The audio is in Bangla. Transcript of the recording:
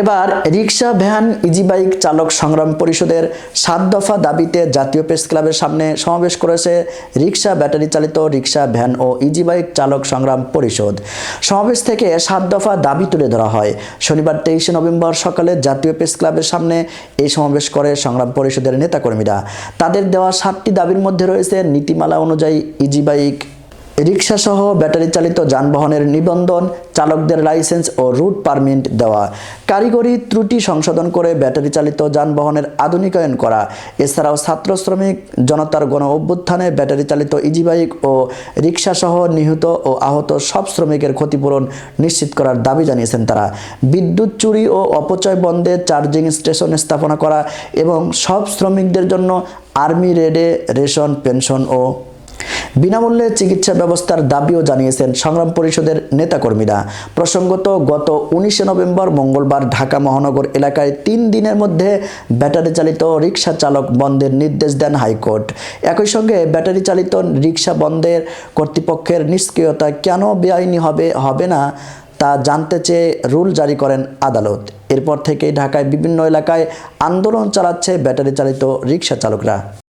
এবার রিক্সা, ভ্যান, ইজি বাইক চালক সংগ্রাম পরিষদের ৭ দফা দাবিতে জাতীয় প্রেস ক্লাবের সামনে সমাবেশ করেছে রিক্সা, ব্যাটারি চালিত রিক্সা, ভ্যান ও ইজি বাইক চালক সংগ্রাম পরিষদ। সমাবেশ থেকে ৭ দফা দাবি তুলে ধরা হয়। শনিবার ২৩শে নভেম্বর সকালে জাতীয় প্রেস ক্লাবের সামনে এই সমাবেশ করে সংগ্রাম পরিষদের নেতাকর্মীরা। তাদের দেওয়া ৭টি দাবির মধ্যে রয়েছে নীতিমালা অনুযায়ী ইজি বাইক, রিক্সা সহ ব্যাটারি চালিত যানবাহনের নিবন্ধন, চালকদের লাইসেন্স ও রুট পারমিট দেওয়া, কারিগরি ত্রুটি সংশোধন করে ব্যাটারি চালিত যানবাহনের আধুনিকায়ন করা। এছাড়াও ছাত্র শ্রমিক জনতার গণ অভ্যুত্থানে ব্যাটারি চালিত ইজি বাইক ও রিক্সা সহ নিহত ও আহত সব শ্রমিকের ক্ষতিপূরণ নিশ্চিত করার দাবি জানিয়েছেন তারা। বিদ্যুৎ চুরি ও অপচয় বন্ধে চার্জিং স্টেশন স্থাপনা করা এবং সব শ্রমিকদের জন্য আর্মি রেডে রেশন, পেনশন ও বিনামূল্যে চিকিৎসা ব্যবস্থার দাবিও জানিয়েছেন সংগ্রাম পরিষদের নেতাকর্মীরা। প্রসঙ্গত, গত ১৯শে নভেম্বর মঙ্গলবার ঢাকা মহানগর এলাকায় ৩ দিনের মধ্যে ব্যাটারি চালিত রিক্সা চালক বন্ধের নির্দেশ দেন হাইকোর্ট। একই সঙ্গে ব্যাটারি চালিত রিক্সা বন্ধের কর্তৃপক্ষের নিষ্ক্রিয়তা কেন বেআইনি হবে না তা জানতে চেয়ে রুল জারি করেন আদালত। এরপর থেকেই ঢাকায় বিভিন্ন এলাকায় আন্দোলন চালাচ্ছে ব্যাটারি চালিত রিক্সা চালকরা।